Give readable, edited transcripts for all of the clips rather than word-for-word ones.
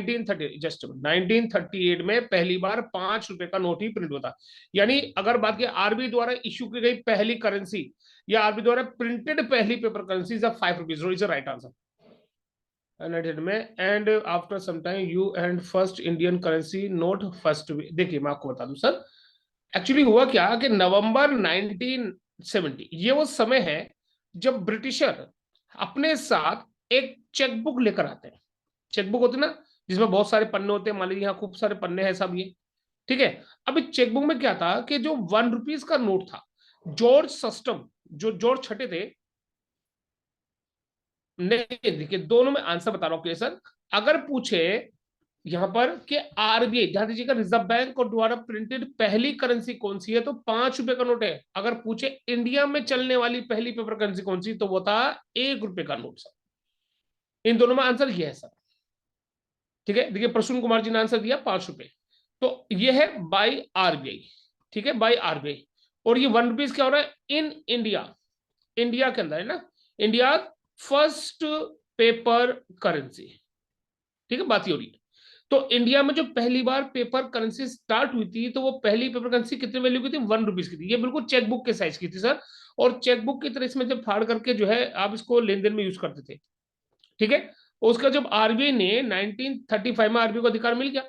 1938 just 1938 में पहली बार 5 रुपए का नोट ही प्रिंट होता। यानी अगर बात की आरबीआई द्वारा इश्यू की गई पहली करेंसी या आरबीआई द्वारा प्रिंटेड पहली paper currency is 5 rupees, is right answer. में and after some time you and first Indian currency note first. देखिए मैं आपको बता दूं सर, एक्चुअली हुआ क्या कि नवंबर 1970 ये वो समय है जब ब्रिटिशर अपने साथ एक चेकबुक लेकर आते हैं। चेकबुक होती है ना, जिसमें बहुत सारे पन्ने होते हैं, मान लीजिए यहाँ खूब सारे पन्ने हैं सब ये, ठीक है। अब इस चेकबुक में क्या था कि जो 1 रुपीज का नोट था, जॉर्ज सस्टम, जो जॉर्ज छठे थे, नहीं देखिए दोनों में आंसर बता रहा हूं सर। अगर पूछे यहां पर कि आरबीआई, ध्यान दीजिएगा, रिजर्व बैंक और द्वारा प्रिंटेड पहली करेंसी कौन सी है, तो 5 रुपए का नोट है। अगर पूछे इंडिया में चलने वाली पहली पेपर करेंसी कौन सी, तो वो था 1 रुपए का नोट सर। इन दोनों में आंसर ये है सर, ठीक है। देखिए प्रसून कुमार जी ने आंसर दिया 5 रुपए, तो ये है बाई आरबीआई, ठीक है, बाई आरबीआई। और ये 1 रुपीज क्या हो रहा है इन इंडिया, इंडिया के अंदर है ना, इंडिया फर्स्ट पेपर करेंसी, ठीक है, बात ही हो रही है। तो इंडिया में जो पहली बार पेपर करेंसी स्टार्ट हुई थी, तो वो पहली पेपर करेंसी कितने वैल्यू की थी, 1 रुपीज की थी। ये बिल्कुल चेकबुक के साइज की थी सर, और चेकबुक की तरह इसमें जब फाड़ करके जो है आप इसको लेन देन में यूज करते थे, ठीक है। उसका जब आरबीआई ने 1935 में आरबीआई को अधिकार मिल गया,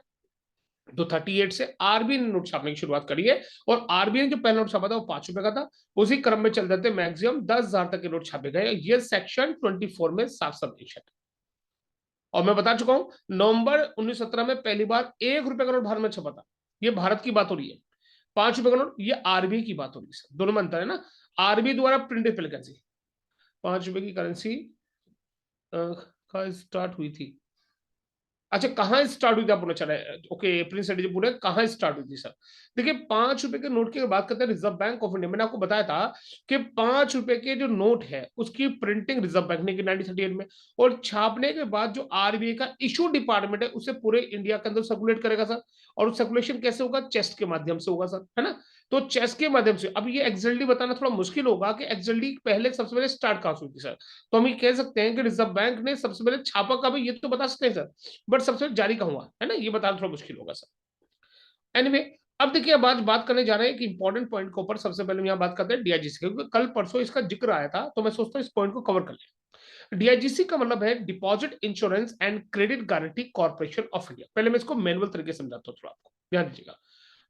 तो 38 से आरबीआई ने नोट छापने की शुरुआत करी है। और आरबीआई ने जो पहला नोट छापा था वो 5 रुपए का था। उसी क्रम में चल रहे थे मैक्सिमम 10,000 तक के नोट छापे गए। ये सेक्शन 24 में साफ साफ मेंशन। और मैं बता चुका हूं नवंबर 1917 में पहली बार 1 रुपए का नोट भारत में छपा था। ये भारत की बात हो रही है। 5 रुपए का नोट ये आरबीआई की बात हो रही है, दोनों में अंतर है ना। आरबीआई द्वारा प्रिंटेड पहली करेंसी, 5 रुपए की करेंसी का स्टार्ट हुई थी। अच्छा कहाँ स्टार्ट हुई थी, आप बोलना चाह रहे हैं, ओके प्रिंस जी पूरे कहाँ स्टार्ट हुई थी सर। देखिए 5 रुपए के नोट की बात करते हैं रिजर्व बैंक ऑफ इंडिया, मैंने आपको बताया था कि 5 रुपए के जो नोट है उसकी प्रिंटिंग रिजर्व बैंक ने की 1938 में, और छापने के बाद जो आरबीआई का इशू डिपार्टमेंट है उसे पूरे इंडिया के अंदर सर्कुलेट करेगा सर। और सर्कुलेशन कैसे होगा, चेस्ट के माध्यम से होगा सर, है ना। तो चेस के माध्यम से, अब ये एक्जेक्टली बताना थोड़ा मुश्किल होगा कि एक्जेक्टली पहले सबसे पहले स्टार्ट कहां हुई थी सर। तो हम ये कह सकते हैं कि रिजर्व बैंक ने सबसे पहले छापा कब, ये तो बता सकते हैं सर, बट सबसे पहले जारी कहां हुआ है ना, ये बताना थोड़ा मुश्किल होगा सर। एनीवे अब देखिए, अब आज बात करने जा रहे हैं कि इंपॉर्टेंट पॉइंट के ऊपर। सबसे पहले हम यहाँ बात करते हैं डीआईजीसी, क्योंकि कल परसों इसका जिक्र आया था, तो मैं सोचता हूँ इस पॉइंट को कवर कर लें। डीआईजीसी का मतलब है deposit insurance and credit guarantee corporation of India. पहले मैं इसको मैनुअल तरीके से समझाता हूँ थोड़ा, आपको ध्यान दीजिएगा।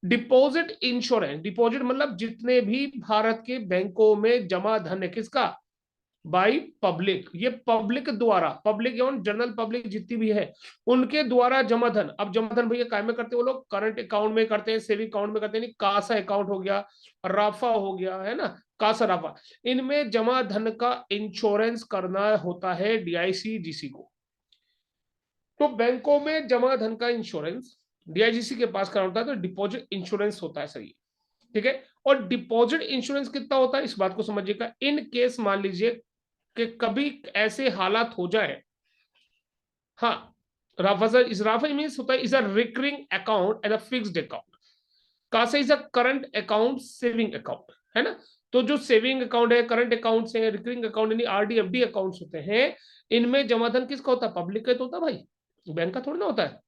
डिपॉजिट इंश्योरेंस, डिपॉजिट मतलब जितने भी भारत के बैंकों में जमा धन है, किसका, बाई पब्लिक, ये पब्लिक द्वारा, पब्लिक एवं जनरल पब्लिक जितनी भी है उनके द्वारा जमा धन। अब जमा धन भैया काय में करते हैं वो लोग, करंट अकाउंट में करते हैं, सेविंग अकाउंट में करते हैं, कासा अकाउंट हो गया, राफा हो गया, है ना, कासा राफा, इनमें जमा धन का इंश्योरेंस करना होता है डीआईसीजीसी को। तो बैंकों में जमा धन का इंश्योरेंस डीआईजीसी के पास करना होता है, तो डिपॉजिट इंश्योरेंस होता है सर ये, ठीक है। और डिपॉजिट इंश्योरेंस कितना होता है इस बात को समझिएगा। इन केस मान लीजिए कि कभी ऐसे हालात हो जाए, हाँ, राफा इस राफा मीन्स होता है is a recurring account and a fixed account, CASA is a current account saving account, है ना। तो जो सेविंग अकाउंट है, करंट अकाउंट है, रिकरिंग अकाउंट यानी आरडी एफडी अकाउंट्स होते हैं, इनमें जमाधन किसका होता है, पब्लिक का तो होता है भाई, बैंक का थोड़ी ना होता है।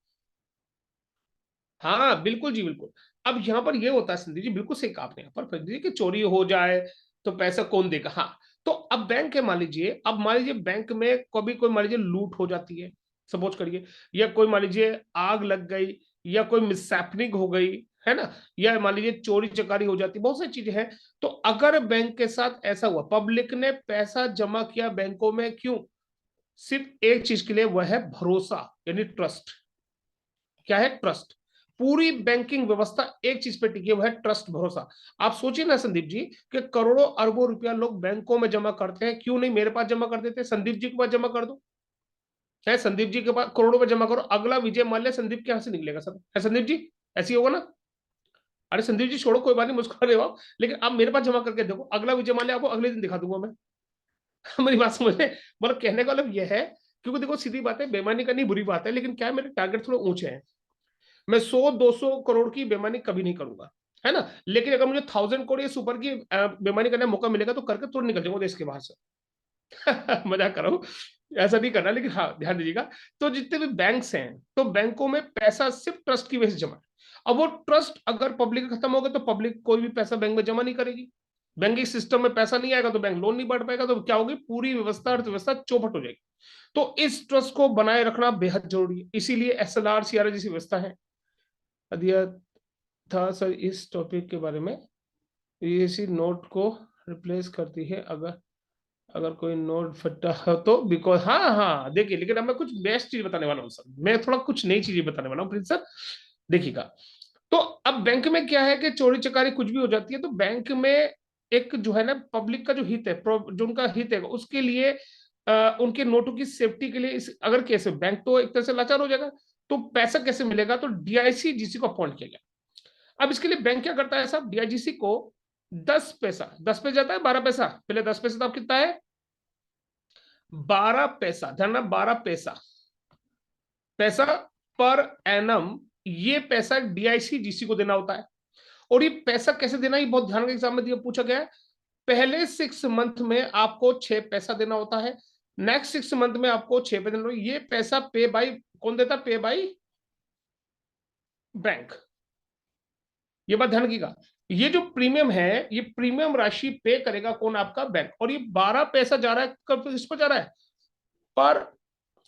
हाँ बिल्कुल जी बिल्कुल। अब यहाँ पर ये होता है संदीप जी, बिल्कुल सही कहा आपने, यहाँ पर कि चोरी हो जाए तो पैसा कौन देगा। हाँ, तो अब बैंक है मान लीजिए, अब मान लीजिए बैंक में कभी कोई मान लीजिए लूट हो जाती है, सपोज करिए, या कोई मान लीजिए आग लग गई, या कोई मिसहैपनिंग हो गई, है ना, या मान लीजिए चोरी चकारी हो जाती, बहुत सारी चीजें हैं। तो अगर बैंक के साथ ऐसा हुआ, पब्लिक ने पैसा जमा किया बैंकों में, क्यों, सिर्फ एक चीज के लिए, वह है भरोसा, यानी ट्रस्ट। क्या है, ट्रस्ट। पूरी बैंकिंग व्यवस्था एक चीज पे टिकी है, वह है ट्रस्ट, भरोसा। आप सोचिए ना संदीप जी कि करोड़ों अरबों रुपया लोग बैंकों में जमा करते हैं, क्यों नहीं मेरे पास जमा कर देते, संदीप जी के पास जमा कर दो, है संदीप जी के पास करोड़ों में जमा करो, अगला विजय माल्या संदीप के यहां से निकलेगा सर, है संदीप जी, ऐसी होगा ना। अरे संदीप जी छोड़ो कोई बात नहीं, मुस्कुरा रहे हो आप, लेकिन आप मेरे पास जमा करके देखो, अगला विजय माल्या आपको अगले दिन दिखा दूंगा मैं। मेरी बात समझ में, मतलब कहने का मतलब यह है, क्योंकि देखो सीधी बात है, बेईमानी करनी बुरी बात है, लेकिन क्या है मेरे टारगेट थोड़े ऊंचे हैं। मैं 100-200 करोड़ की बेईमानी कभी नहीं करूंगा, है ना। लेकिन अगर मुझे 1000 करोड़ या सुपर की बेईमानी करने का मौका मिलेगा तो करके तुरंत निकल जाऊंगा देश के बाहर से। मजाक कर रहा हूं। ऐसा नहीं करना, लेकिन हाँ ध्यान दीजिएगा। तो जितने भी बैंक्स हैं, तो बैंकों में पैसा सिर्फ ट्रस्ट की वजह से जमा है। अब वो ट्रस्ट अगर पब्लिक का खत्म होगा तो पब्लिक कोई भी पैसा बैंक में जमा नहीं करेगी, बैंकिंग सिस्टम में पैसा नहीं आएगा तो बैंक लोन नहीं बढ़ पाएगा, तो क्या होगी, पूरी व्यवस्था, अर्थव्यवस्था चौपट हो जाएगी। तो इस ट्रस्ट को बनाए रखना बेहद जरूरी है, इसीलिए एसएलआर सीआरआर जैसी व्यवस्था है दिया था सर इस टॉपिक के बारे में। इसी नोट को रिप्लेस करती है अगर अगर कोई नोट फटा हो तो, बिकॉज हाँ हाँ देखिए, लेकिन अब मैं कुछ बेस्ट चीज बताने वाला हूँ सर, मैं थोड़ा कुछ नई चीजें बताने वाला हूँ प्लीज सर, देखिएगा। तो अब बैंक में क्या है कि चोरी चकारी कुछ भी हो जाती है, तो बैंक में एक जो है ना पब्लिक का जो हित है, जो उनका हित है उसके लिए उनके नोटों की सेफ्टी के लिए अगर कैसे बैंक तो एक तरह से लाचार हो जाएगा, तो पैसा कैसे मिलेगा, तो डीआईसी जीसी को अपॉइंट किया गया। अब इसके लिए बैंक क्या करता है साहब, डीआईजीसी को 10 पैसा, 10 पैसा जाता है 12 पैसा, पहले 10 पैसा तो अब कितना है 12 पैसा, ध्यान रखना 12 पैसा पैसा पर एनम, ये पैसा डीआईसी जीसी को देना होता है। और ये पैसा कैसे देना, ये बहुत ध्यान के एग्जाम में दिया पूछा गया है। पहले 6 मंथ में आपको 6 पैसा देना होता है, नेक्स्ट 6 मंथ में आपको 6 पैसा देना होता है। ये पैसा पे बाई कौन देता, पे बाई बैंक। ये बात ध्यान रखिएगा, ये जो प्रीमियम है, ये प्रीमियम राशि पे करेगा कौन, आपका बैंक। और ये 12 पैसा जा रहा है कब, इस पर जा रहा है पर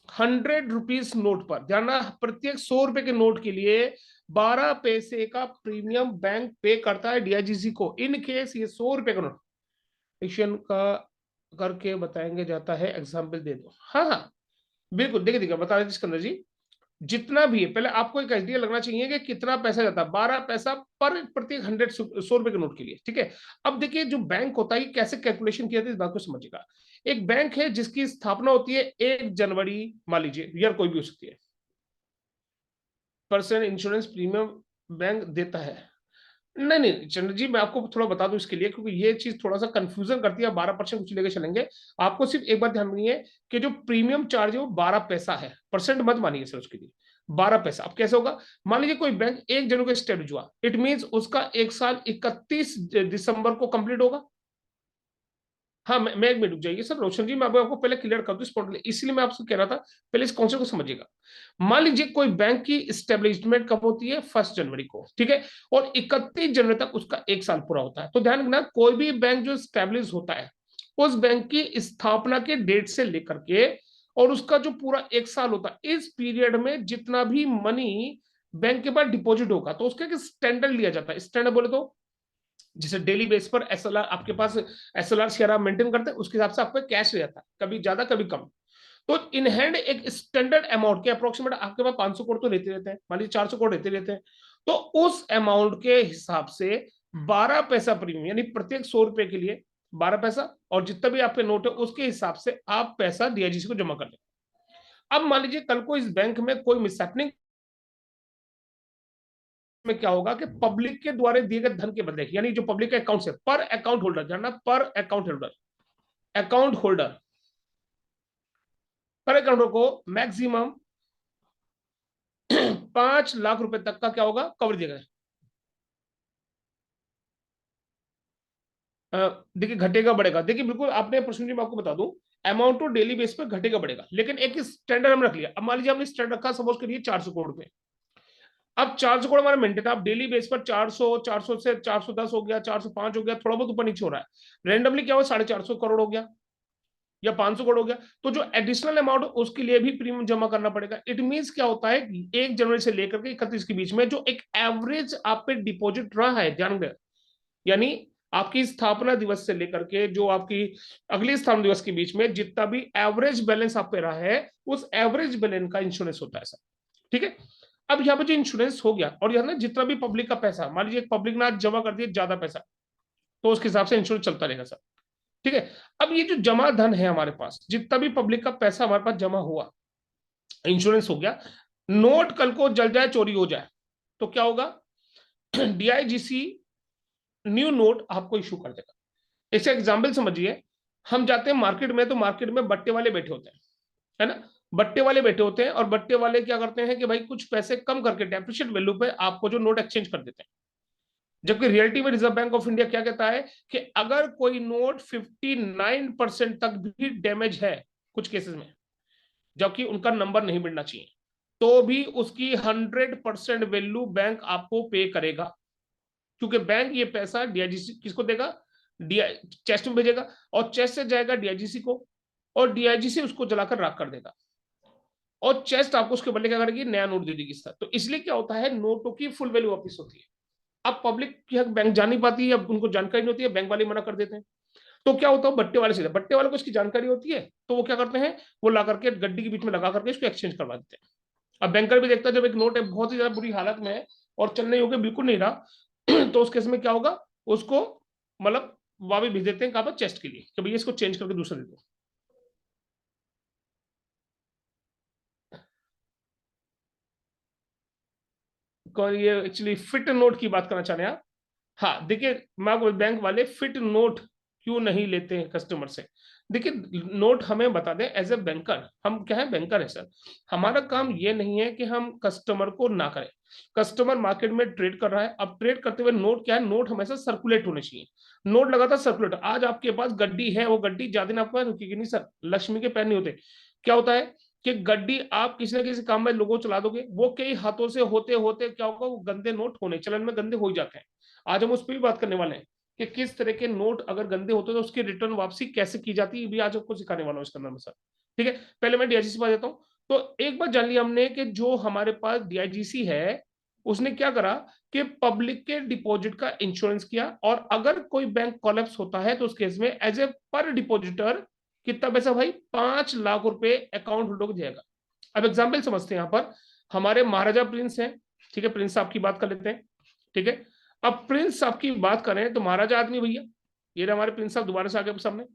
100 रुपीज नोट पर, ध्यान रखना प्रत्येक 100 रुपए के नोट के लिए 12 पैसे का प्रीमियम बैंक पे करता है डीआईजीसी को, इन केस ये 100 रुपए का नोट एक्शन का करके बताएंगे जाता है, एग्जाम्पल दे दो। हाँ हाँ बिल्कुल, देखिए देखिए बता रहे सिकंदर जी, जितना भी है पहले आपको एक आइडिया लगना चाहिए कि कितना पैसा जाता है, 12 पैसा पर प्रत्येक 100 रुपए के नोट के लिए, ठीक है। अब देखिए जो बैंक होता है कैसे कैलकुलेशन किया जाता है, इस बात को समझिएगा। एक बैंक है जिसकी स्थापना होती है 1 जनवरी, मान लीजिए ईयर कोई भी हो सकती है, परसेंट इंश्योरेंस प्रीमियम बैंक देता है। नहीं नहीं चंद्र जी, मैं आपको थोड़ा बता दूं इसके लिए, क्योंकि ये चीज थोड़ा सा कंफ्यूजन करती है, 12% कुछ लेके चलेंगे। आपको सिर्फ एक बात ध्यान रखनी है कि जो प्रीमियम चार्ज है वो 12 पैसा है, परसेंट मत मानिए सर उसके लिए, 12 पैसा। अब कैसे होगा, मान लीजिए कोई बैंक 1 जनवरी को स्टेब्लिश हुआ, इट मीन उसका 1 साल 31 दिसंबर को कंप्लीट होगा। हाँ मैं 1 मिनट रुक जाइए सर, रोशन जी मैं आपको पहले क्लियर कर दूं स्पॉट, इसलिए मैं आपसे कह रहा था पहले इस कॉन्सेप्ट को समझिएगा। मान लीजिए कोई बैंक की स्टेब्लिशमेंट कब होती है, 1 जनवरी को, ठीक है, और 31 जनवरी तक उसका 1 साल पूरा होता है। तो ध्यान रखना कोई भी बैंक जो स्टेब्लिश होता है, उस बैंक की स्थापना के डेट से लेकर के और उसका जो पूरा 1 साल होता है, इस पीरियड में जितना भी मनी बैंक के पास डिपॉजिट होगा, तो उसका स्टैंडर्ड लिया जाता है। स्टैंडर्ड बोले तो जैसे डेली बेस पर एसएलआर आपके पास, एसएलआर शेयर आप मेंटेन करते हैं, उसके हिसाब से आपका कैश रहता है, कभी ज्यादा कभी कम। तो इन हैंड एक स्टैंडर्ड अमाउंट के अप्रोक्सीमेट आपके पास 500 करोड़ तो रहते रहते हैं, मान लीजिए 400 करोड़ रहते रहते हैं। तो उस अमाउंट के हिसाब से 12 पैसा प्रीमियम, यानी प्रत्येक 100 रुपए के लिए 12 पैसा, और जितना भी आपके नोट है उसके हिसाब से आप पैसा डीआईजीसी को जमा कर लें। अब मान लीजिए कल को इस बैंक में कोई मिसहैपनिंग में क्या होगा कि पब्लिक के द्वारा दिए गए धन के बदले, यानी जो पब्लिक का अकाउंट है, पर अकाउंट होल्डर, जानना पर अकाउंट होल्डर, अकाउंट होल्डर पर अकाउंट को मैक्सिमम 5 लाख रुपए तक का क्या होगा, कवर दिया गया। देखिए घटेगा बढ़ेगा, देखिए बिल्कुल आपने प्रश्न जी मैं आपको बता दूं, अमाउंट तो डेली बेस पर घटेगा बढ़ेगा, लेकिन एक स्टैंडर्ड हमने रख लिया। अब मान लीजिए हमने स्टैंडर्ड रखा सपोज करिए 400 करोड़ रुपए। अब 400 करोड़ हमारा मेंटेन, आप डेली बेस पर 400 से 410 हो गया, 405 हो गया, थोड़ा बहुत ऊपर नीचे हो रहा है, रेंडमली क्या हो 450 करोड़ हो गया या 500 करोड़ हो गया, तो जो एडिशनल अमाउंट उसके लिए भी प्रीमियम जमा करना पड़ेगा। इट मींस क्या होता है 1 जनवरी से लेकर के 31 के बीच में जो एक एवरेज आप पे डिपॉजिट रहा है, ध्यान दें, यानी आपकी स्थापना दिवस से लेकर के जो आपकी अगली स्थापना दिवस के बीच में जितना भी एवरेज बैलेंस आप पे रहा है, उस एवरेज बैलेंस का इंश्योरेंस होता है सर, ठीक है। अब यहाँ पे जो इंश्योरेंस हो गया, और यहाँ ना जितना भी पब्लिक का पैसा, मान लीजिए पब्लिक ने आज जमा कर दिया ज्यादा पैसा, तो उसके हिसाब से इंश्योरेंस चलता रहेगा सर, ठीक है। अब ये जो जमा धन है हमारे पास, जितना भी पब्लिक का पैसा हमारे पास जमा हुआ, इंश्योरेंस हो गया, नोट कल को जल जाए चोरी हो जाए तो क्या होगा, डीआईजीसी न्यू नोट आपको इशू कर देगा। ऐसे एग्जाम्पल समझिए, हम जाते हैं मार्केट में, तो मार्केट में बट्टे वाले बैठे होते हैं, है ना, बट्टे वाले बैठे होते हैं, और बट्टे वाले क्या करते हैं कि भाई कुछ पैसे कम करके डेप्रिशिएट वैल्यू पे आपको जो नोट एक्सचेंज कर देते हैं। जबकि रियलिटी में रिजर्व बैंक ऑफ इंडिया क्या कहता है कि अगर कोई नोट 59% तक भी डैमेज है कुछ केसेस में, जबकि उनका नंबर नहीं मिलना चाहिए, तो भी उसकी 100% वैल्यू बैंक आपको पे करेगा, क्योंकि बैंक ये पैसा डीआईजीसी किसको देगा, चेस्ट में भेजेगा, और चेस्ट से जाएगा डीआईजीसी को, और डीआईजीसी उसको जलाकर राख कर देगा, और चेस्ट आपको उसके बदले क्या करेगी, नया नोट दे देगी सर। तो इसलिए क्या होता है, नोटों की फुल वैल्यू वापिस होती है। अब पब्लिक की बैंक जान नहीं पाती है, अब उनको जानकारी नहीं होती है, बैंक वाले मना कर देते हैं। तो क्या होता है, बट्टे वाले से, बट्टे वाले को इसकी जानकारी होती है, तो वो क्या करते हैं, वो ला करके गड्डी के बीच में लगा करके इसको एक्सचेंज करवा देते हैं। अब बैंकर भी देखता है जब एक नोट है बहुत ही ज्यादा बुरी हालत में है और चलने योग्य बिल्कुल नहीं रहा, तो उस केस में क्या होगा, उसको मतलब वापस भेज देते हैं कहाँ पर, चेस्ट के लिए, कि भैया इसको चेंज करके दूसरा दे दो। ये एक्चुअली फिट नोट की बात करना चाह रहे हैं आप। हाँ देखिए, मैं बैंक वाले फिट नोट क्यों नहीं लेते हैं कस्टमर से। देखिए, नोट हमें बता दें, एज ए बैंकर, हम क्या है, बैंकर है सर। हमारा काम ये नहीं है कि हम कस्टमर को ना करें। कस्टमर मार्केट में ट्रेड कर रहा है, अब ट्रेड करते हुए नोट क्या है, नोट हमेशा सर्कुलेट होने चाहिए। नोट लगातार सर्कुलेट, आज आपके पास गड्डी है, वो गड्डी ज्यादा दिन आपके पास रुकेगी नहीं सर, लक्ष्मी के पैर नहीं होते। क्या होता है कि गड्डी आप किसी ना किसी काम में लोगों चला दोगे, वो कई हाथों से होते होते क्या होगा, वो गंदे नोट होने, चलन में गंदे हो ही जाते हैं। आज हम उस पर भी बात करने वाले हैं कि किस तरह के नोट अगर गंदे होते हैं तो उसकी रिटर्न वापसी कैसे की जाती है, भी आज आपको सिखाने वाला हूँ इसके अंदर में सर। ठीक है, पहले मैं डीआईजीसी पास जाता हूँ। तो एक बात जान लिया हमने कि जो हमारे पास डीआईजीसी है, उसने क्या करा कि पब्लिक के डिपॉजिट का इंश्योरेंस किया, और अगर कोई बैंक कोलैप्स होता है तो उस केस में एज ए पर डिपॉजिटर कितना पैसा भाई, 5 लाख रुपए अकाउंट होल्डर को जाएगा। अब एग्जाम्पल समझते हैं, यहाँ पर हमारे महाराजा प्रिंस हैं, ठीक है, प्रिंस साहब की बात कर लेते हैं। ठीक है, अब प्रिंस साहब की बात करें तो महाराजा आदमी भैया, ये हमारे प्रिंस साहब दोबारा से आगे सामने।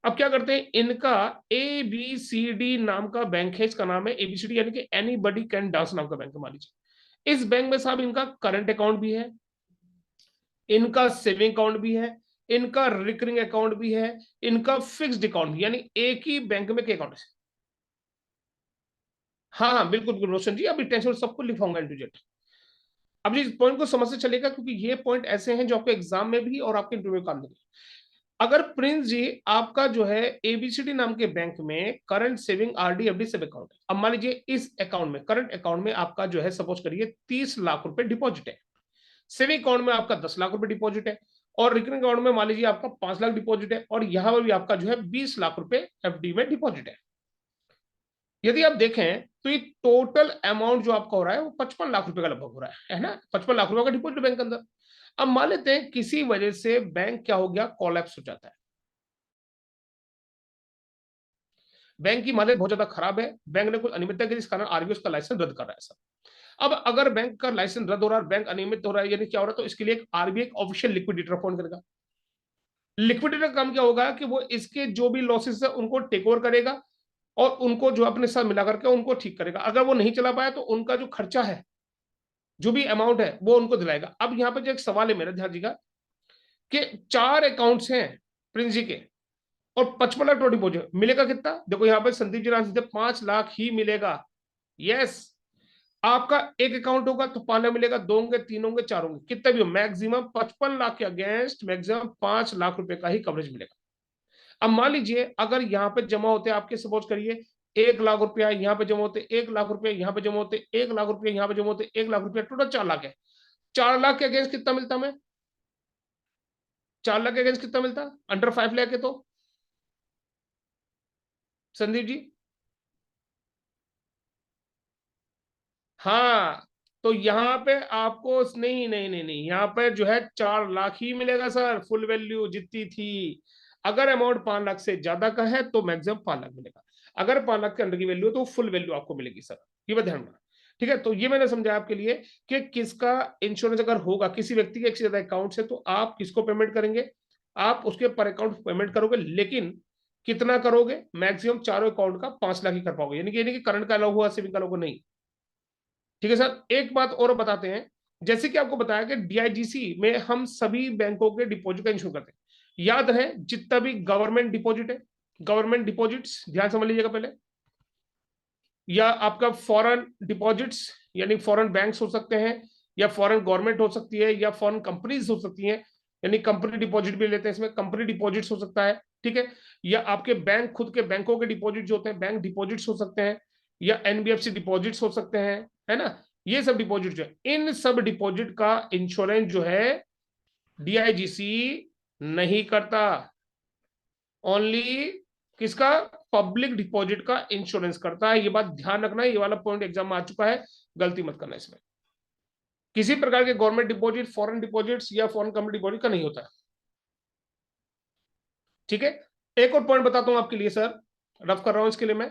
अब क्या करते हैं, इनका ABCD नाम का बैंक है, इसका नाम है ABCD, यानी कि एनी बडी कैन डांस नाम का बैंक है, मान लीजिए। इस बैंक में साहब इनका करंट अकाउंट भी है, इनका सेविंग अकाउंट भी है, इनका रिकरिंग अकाउंट भी है, इनका फिक्स्ड अकाउंट भी, यानी एक ही बैंक में के अकाउंट है। हाँ हाँ बिल्कुल बिल्कुल रोशन जी, अभी टेंशन सबको लिखाऊंगा इंटू जेड। अब इस पॉइंट को समझ से चलेगा, क्योंकि ये पॉइंट ऐसे हैं जो आपके एग्जाम में भी और आपके इंटरव्यू काम देंगे। अगर प्रिंस जी आपका जो है ABCD नाम के बैंक में करंट सेविंग RD FD सब अकाउंट है, अब मान लीजिए इस अकाउंट में, करंट अकाउंट में आपका जो है सपोज करिए 30 लाख रुपए डिपॉजिट है, सेविंग अकाउंट में आपका 10 लाख रुपए डिपॉजिट है, और रिकरिंग अकाउंट में मान लीजिए आपका 5 लाख डिपॉजिट है, और यहां पर भी आपका जो है 20 लाख रुपए FD में डिपॉजिट है। यदि आप देखें तो ये टोटल अमाउंट जो आपका हो रहा है वो 55 लाख रुपए का लगभग हो रहा है ना, 55 लाख रुपए का डिपॉजिट बैंक के अंदर। अब मान लेते हैं किसी वजह से बैंक क्या हो गया, कोलैप्स हो जाता है, बैंक की मालियत बहुत ज्यादा खराब है, बैंक ने कुछ अनियमितता की जिस कारण RBI उसका लाइसेंस रद्द कर रहा है सर। अब अगर बैंक का लाइसेंस रद्द हो रहा है, बैंक अनियमित हो रहा है, यानी क्या हो रहा है, तो इसके लिए एक RBI ऑफिशियल लिक्विडेटर अपॉइंट करेगा। लिक्विडेटर का काम क्या होगा कि वो इसके जो भी लॉसेस है उनको टेक ओवर करेगा, और उनको जो अपने साथ मिला करके उनको ठीक करेगा। अगर वो नहीं चला पाया तो उनका जो खर्चा है, जो भी अमाउंट है, वो उनको दिलाएगा। अब यहाँ पे जो एक सवाल है मेरा, ध्यान दीजिएगा कि 4 अकाउंट्स हैं प्रिंस जी के, और 55 लाख टोटल डिपॉजिट, मिलेगा कितना, देखो यहाँ पे संदीप जी आंसर 5 लाख ही मिलेगा। यस, आपका एक अकाउंट होगा तो 5 लाख मिलेगा, 2 होंगे, 3 होंगे, 4 होंगे, कितना भी हो, मैक्सिमम 55 लाख के अगेंस्ट मैक्सिमम 5 लाख रुपए का ही कवरेज मिलेगा। अब मान लीजिए अगर यहाँ पे जमा होते आपके, सपोज करिए 1 लाख रुपया यहाँ पे जमा होते, 1 लाख रुपया यहाँ पे जमा होते, 1 लाख रुपया यहाँ पे जमा होते, 1 लाख रुपया, टोटल 4 लाख है। 4 लाख के अगेंस्ट कितना मिलता हमें, 4 लाख के अगेंस्ट कितना मिलता अंडर 5 लाख के, तो संदीप जी। हाँ, तो यहाँ पे आपको नहीं नहीं नहीं नहीं, यहाँ पे जो है 4 लाख ही मिलेगा सर, फुल वैल्यू जितनी थी। अगर अमाउंट 5 लाख से ज्यादा का है तो मैक्सिमम 5 लाख मिलेगा, अगर 5 लाख के अंडर की वैल्यू है तो फुल वैल्यू आपको मिलेगी सर, ये बात ध्यान रखना। ठीक है, तो ये मैंने समझाया आपके लिए कि किसका इंश्योरेंस अगर होगा, किसी व्यक्ति के एक से ज्यादा अकाउंट से, तो आप किसको पेमेंट करेंगे, आप उसके पर अकाउंट पेमेंट करोगे, लेकिन कितना करोगे, मैक्सिमम चारों अकाउंट का 5 लाख ही कर पाओगे, यानी कि करंट का अलग हुआ, सेविंग का अलग हुआ नहीं। ठीक है सर, एक बात और बताते हैं, जैसे कि आपको बताया कि डीआईजीसी में हम सभी बैंकों के डिपॉजिट का इंश्योर करते हैं। याद है जितना भी गवर्नमेंट डिपॉजिट है, गवर्नमेंट डिपॉजिट्स ध्यान समझ लीजिएगा पहले, या आपका फॉरेन डिपॉजिट्स, यानी फॉरेन बैंक्स हो सकते हैं, या फॉरेन गवर्नमेंट हो सकती है, या फॉरेन कंपनीज हो सकती हैं, यानी कंपनी डिपॉजिट भी लेते हैं, इसमें कंपनी डिपॉजिट्स हो सकता है। ठीक है, या आपके बैंक, खुद के बैंकों के डिपॉजिट जो होते हैं, बैंक डिपॉजिट्स हो सकते हैं, या एनबीएफसी डिपॉजिट्स हो सकते हैं, है ना, ये सब डिपॉजिट जो है, इन सब डिपॉजिट का इंश्योरेंस जो है डीआईजीसी नहीं करता। ओनली किसका? पब्लिक डिपॉजिट का इंश्योरेंस करता है। ये बात ध्यान रखना, ये वाला पॉइंट एग्जाम में आ चुका है, गलती मत करना इसमें। किसी प्रकार के गवर्नमेंट डिपॉजिट, फॉरेन डिपॉजिट्स या फॉरेन कंपनी डिपॉजिट का नहीं होता है। ठीक है, एक और पॉइंट बताता हूं आपके लिए सर, रफ कर रहा हूं इसके लिए मैं।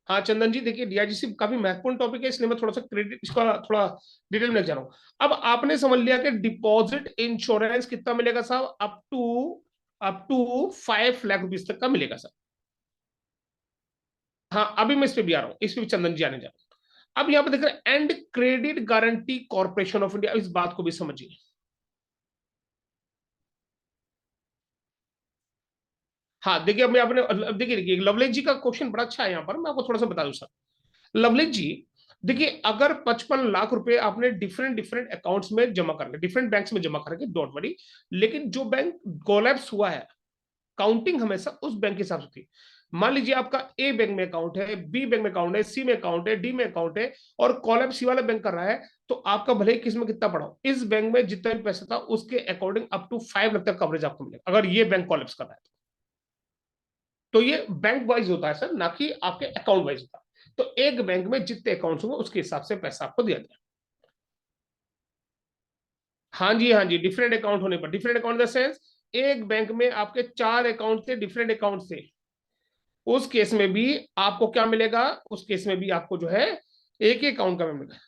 हाँ चंदन जी, देखिए डीआईजीसी काफी महत्वपूर्ण टॉपिक है, इसलिए मैं थोड़ा सा क्रेडिट इसका थोड़ा डिटेल में जा रहा हूं। अब आपने समझ लिया कि डिपॉजिट इंश्योरेंस कितना मिलेगा साहब? अप टू 5 लाख रुपीज तक का मिलेगा सर। हाँ अभी मैं इस पे भी आ रहा हूँ, इस पे भी चंदन जी आने जा रहा हूँ। अब यहाँ पे देख रहे हैं and credit guarantee corporation of India, इस बात को भी समझिए। हाँ देखिए, अब मैं आपने अब देखिए लवलेश जी का क्वेश्चन बड़ा अच्छा है, यहाँ पर मैं आपको थोड़ा सा बता दूं सर। लवलेश जी, देखिए अगर 55 लाख रुपए आपने डिफरेंट डिफरेंट अकाउंट्स में जमा करके, डिफरेंट बैंक्स में जमा करके, डोंट वरी, लेकिन जो बैंक कोलैप्स हुआ है, काउंटिंग हमेशा उस बैंक के हिसाब से थी। मान लीजिए आपका ए बैंक में अकाउंट है, बी बैंक में अकाउंट है, सी में अकाउंट है, डी में अकाउंट है, और कॉलम सी वाला बैंक कर रहा है, तो आपका भले ही किसमें कितना पड़ा हो, इस बैंक में जितना भी पैसा था उसके अकॉर्डिंग अप टू 5 लाख तक कवरेज आपको मिलेगा, अगर ये बैंक कॉलैप्स कर रहा है तो ये बैंक वाइज होता है सर, ना कि आपके अकाउंट वाइज होता है। तो एक बैंक में जितने अकाउंट्स होंगे उसके हिसाब से पैसा आपको दिया जाए। हाँ जी, हाँ जी, डिफरेंट अकाउंट होने पर, डिफरेंट अकाउंट द सेंस, एक बैंक में आपके 4 अकाउंट थे, डिफरेंट अकाउंट थे, उस केस में भी आपको क्या मिलेगा? उस केस में भी आपको जो है एक ही अकाउंट का मिलेगा।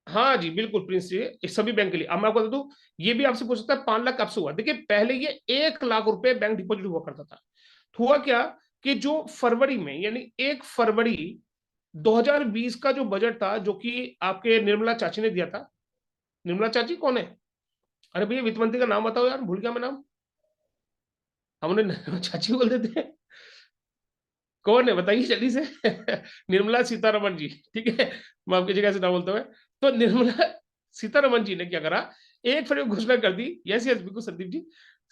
हाँ जी बिल्कुल प्रिंस जी, सभी बैंक के लिए। अब मैं आपको बता दूं, ये भी आपसे पूछ सकता है 5 लाख कब से हुआ। देखिए पहले ये 1 लाख रुपए बैंक डिपॉजिट हुआ करता था। हुआ क्या कि जो फरवरी में, यानी 1 फरवरी 2020 का जो बजट था, जो कि आपके निर्मला चाची ने दिया था। निर्मला चाची कौन है? अरे भैया वित्त मंत्री का नाम बताओ यार, भूल गया मैं नाम। हम उन्हें निर्मला चाची बोल देते हैं। कौन है बताइए जल्दी से। निर्मला सीतारमन जी, ठीक है, मैं आपकी जगह से ना बोलता हूँ। तो निर्मला सीतारमन जी ने क्या करा, 1 फरवरी को घोषणा कर दी, यस यस बिल्कुल संदीप जी,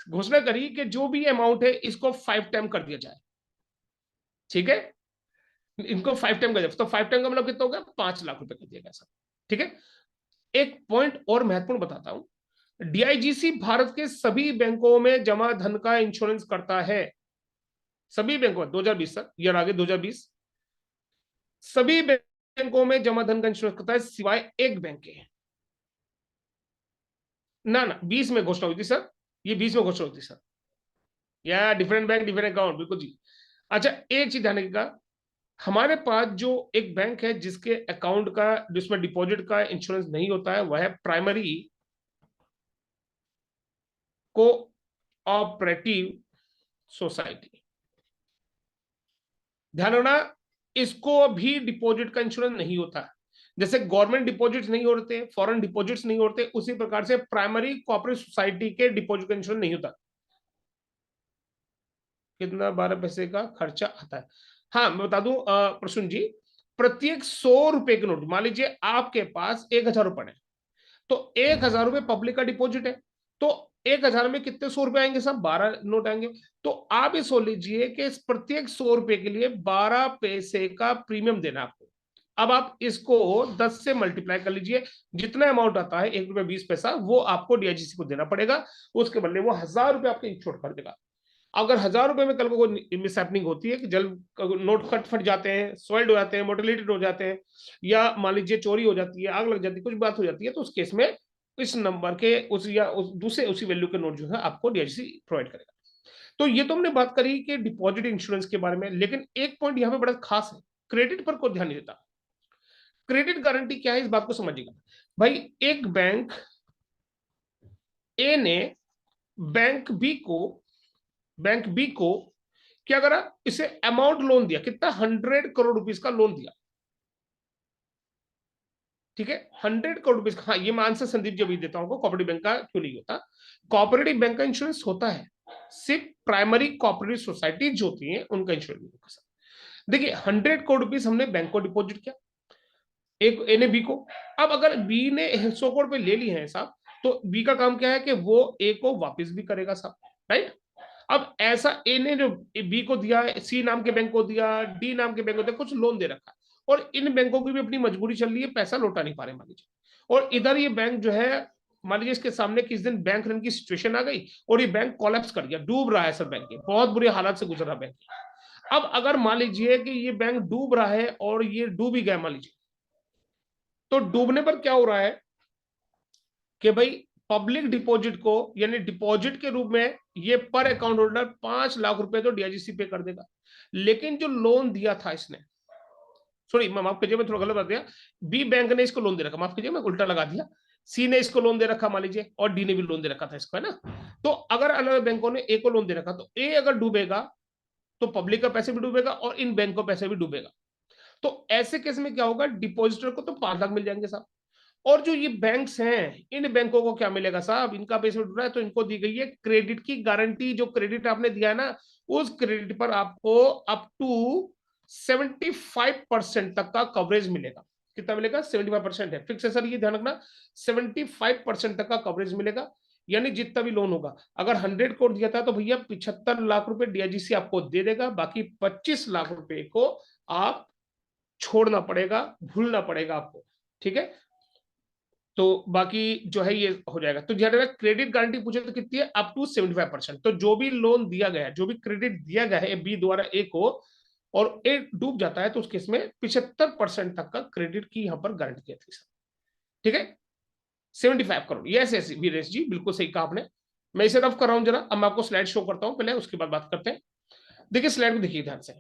घोषणा करी कि जो भी अमाउंट है इसको 5 टाइम कर दिया जाए। ठीक है, इनको 5 टाइम कर दिया, तो 5 टाइम का मतलब कितना हो गया? 5 लाख रुपए कर दिया गया सर। ठीक है, एक पॉइंट और महत्वपूर्ण बताता हूं, डीआईजीसी भारत के सभी बैंकों में जमा धन का इंश्योरेंस करता है। सभी बैंकों, 2020 सर, ईयर आगे 2020, सभी बैंकों में जमा धन का इंश्योरेंस करता है सिवाय एक बैंक के। ना ना, 20 में घोषणा हुई थी सर, ये 20 में घोषणा हुई थी सर, या डिफरेंट बैंक डिफरेंट अकाउंट, बिल्कुल जी। अच्छा एक चीज ध्यान रखिएगा, हमारे पास जो एक बैंक है जिसके अकाउंट का, जिसमें डिपॉजिट का इंश्योरेंस नहीं होता है, वह है प्राइमरी कोऑपरेटिव सोसाइटी। ध्यान रखना, इसको भी डिपॉजिट का इंश्योरेंस नहीं होता है। जैसे गवर्नमेंट डिपॉजिट्स नहीं होते, फॉरेन डिपॉजिट्स नहीं होते, उसी प्रकार से प्राइमरी कोऑपरेटिव सोसाइटी के डिपॉजिट का इंश्योरेंस नहीं होता। कितना 12 पैसे का खर्चा आता है? हाँ मैं बता दूं प्रसून जी, प्रत्येक 100 रुपए के नोट, मान लीजिए आपके पास 1,000 रुपए है, तो 1,000 रुपए पब्लिक का डिपॉजिट है, तो 1,000 में कितने 100 रुपए आएंगे साहब? 12 नोट आएंगे। तो आप ये सोच लीजिए कि इस प्रत्येक 100 रुपए के लिए 12 पैसे का प्रीमियम देना आपको। अब आप इसको 10 से मल्टीप्लाई कर लीजिए, जितना अमाउंट आता है 1 रुपया 20 पैसा, वो आपको डीआईजीसी को देना पड़ेगा। उसके बदले वो 1,000 रुपए आपके इंश्योर कर देगा। अगर 1,000 रुपए में कल को कोई मिस हैपनिंग होती है कि जल नोट कट फट जाते हैं, सॉइल्ड हो जाते हैं, मोटिलेटेड हो जाते हैं, या मान लीजिए चोरी हो जाती है, आग लग जाती है, कुछ बात हो जाती है, तो उस केस में इस नंबर के उस या उस दूसरे उसी वैल्यू के नोट जो है आपको डीआईजीसी प्रोवाइड करेगा। तो ये तो हमने बात करी कि डिपॉजिट इंश्योरेंस के बारे में, लेकिन एक पॉइंट यहाँ पे बड़ा खास है, क्रेडिट पर कोई ध्यान नहीं देता। क्रेडिट गारंटी क्या है, इस बात को समझिएगा भाई। एक बैंक ए ने बैंक बी को बैंक बी को क्या करा, इसे अमाउंट लोन दिया, कितना? 100 करोड़ रुपीज का लोन दिया। ठीक है, 100 करोड़ रुपीज का। हाँ ये मैं आंसर संदीप जी अभी देता हूँ, कोऑपरेटिव बैंक का क्यों नहीं होता। कोऑपरेटिव बैंक का इंश्योरेंस होता है, सिर्फ प्राइमरी कोऑपरेटिव सोसाइटी जो होती है उनका इंश्योरेंस नहीं होता। देखिए 100 करोड़ रुपीज हमने बैंक को डिपॉजिट किया, एक ए ने बी को। अब अगर बी ने 100 करोड़ रुपए ले लिए हैं साहब, तो बी का काम क्या है कि वो ए को वापस भी करेगा साहब, राइट। अब ऐसा ए ने जो बी को दिया, सी नाम के बैंक को दिया, डी नाम के बैंक को दिया, कुछ लोन दे रखा है, और इन बैंकों की भी अपनी मजबूरी चल रही है, पैसा लौटा नहीं पा रहे मान लीजिए। और इधर ये बैंक जो है, मान लीजिए इसके सामने किस दिन बैंक रन की सिचुएशन आ गई और ये बैंक कोलैप्स कर गया, डूब रहा है सर, बैंक के बहुत बुरे हालात से गुजर रहा बैंक। अब अगर मान लीजिए कि ये बैंक डूब रहा है और ये डूब ही गया मान लीजिए, तो डूबने पर क्या हो रहा है कि भाई पब्लिक डिपॉजिट को, यानी डिपॉजिट के रूप में ये पर अकाउंट होल्डर 5 लाख रुपए तो डीआईजीसी पे कर देगा, लेकिन जो लोन दिया था इसने, सॉरी माफ कीजिए मैं थोड़ा गलत बात दिया, बी बैंक ने इसको लोन दे रखा, माफ कीजिए मैं उल्टा लगा दिया, सी ने इसको लोन दे रखा मान लीजिए, और डी ने भी लोन दे रखा था इसको, है ना। तो अगर अलग अलग बैंकों ने ए को लोन दे रखा, तो ए अगर डूबेगा तो पब्लिक का पैसे भी डूबेगा और इन बैंक का पैसे भी डूबेगा। तो ऐसे केस में क्या होगा, डिपॉजिटर को तो 5 लाख मिल जाएंगे साहब, और जो ये बैंक्स हैं, इन बैंकों को क्या मिलेगा साहब, इनका पैसा डूब रहा है तो इनको दी गई है क्रेडिट की गारंटी। जो क्रेडिट आपने दिया है ना, उस क्रेडिट पर आपको अप टू 75% तक का कवरेज मिलेगा। कितना मिलेगा, 75% है, फिक्स है सर, ये ध्यान रखना, 75% तक का कवरेज मिलेगा। यानी जितना भी लोन होगा, अगर 100 करोड़ दिया था तो भैया 75 लाख रुपए डीआईजीसी आपको दे देगा, बाकी 25 लाख रुपए को आप छोड़ना पड़ेगा, भूलना पड़ेगा आपको, ठीक है। तो बाकी जो है ये हो जाएगा। तो ध्यान, क्रेडिट गारंटी पूछे तो कितनी है, अप टू 75%। तो जो भी लोन दिया गया है, जो भी क्रेडिट दिया गया है बी द्वारा ए को, और ए डूब जाता है तो उस केस में 75% तक का क्रेडिट की यहां पर गारंटी देती है, ठीक है। 75 करोड़, यस यस वीरेश जी, बिल्कुल सही कहा आपने। मैं इसे रफ कर रहा हूं जरा, अब मैं आपको स्लाइड शो करता हूं पहले, उसके बाद बात करते हैं। देखिए स्लाइड को देखिए ध्यान से।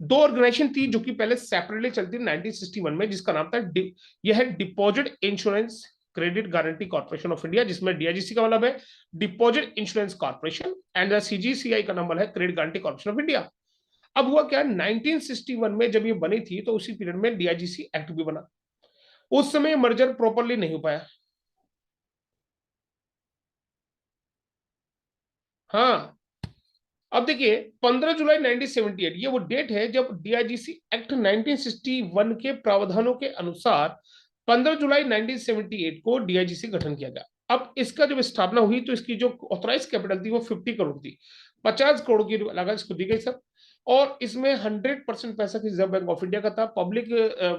दो ऑर्गेनाइजेशन थी जो कि पहले सेपरेटली चलती थी 1961 में, जिसका नाम था यह है deposit insurance credit guarantee corporation of India, जिसमें डीआईजीसी का मतलब है डिपॉजिट इंश्योरेंस कॉर्पोरेशन, एंड सीजीसीआई का नाम है credit guarantee corporation of India. अब हुआ क्या, 1961 में जब ये बनी थी तो उसी पीरियड में डीआईजीसी एक्ट भी बना। उस समय मर्जर प्रॉपरली नहीं हो पाया। हाँ, अब देखिए 15 जुलाई 1978 ये वो डेट है जब डीआईजीसी एक्ट 1961 के प्रावधानों के अनुसार 15 जुलाई 1978 को डीआईजीसी गठन किया गया। अब इसका जब स्थापना हुई तो इसकी जो ऑथराइज कैपिटल थी वो 50 करोड़ थी, 50 करोड़ की लागत इसको दी गई सर। और इसमें 100% पैसा रिजर्व बैंक ऑफ इंडिया का था। पब्लिक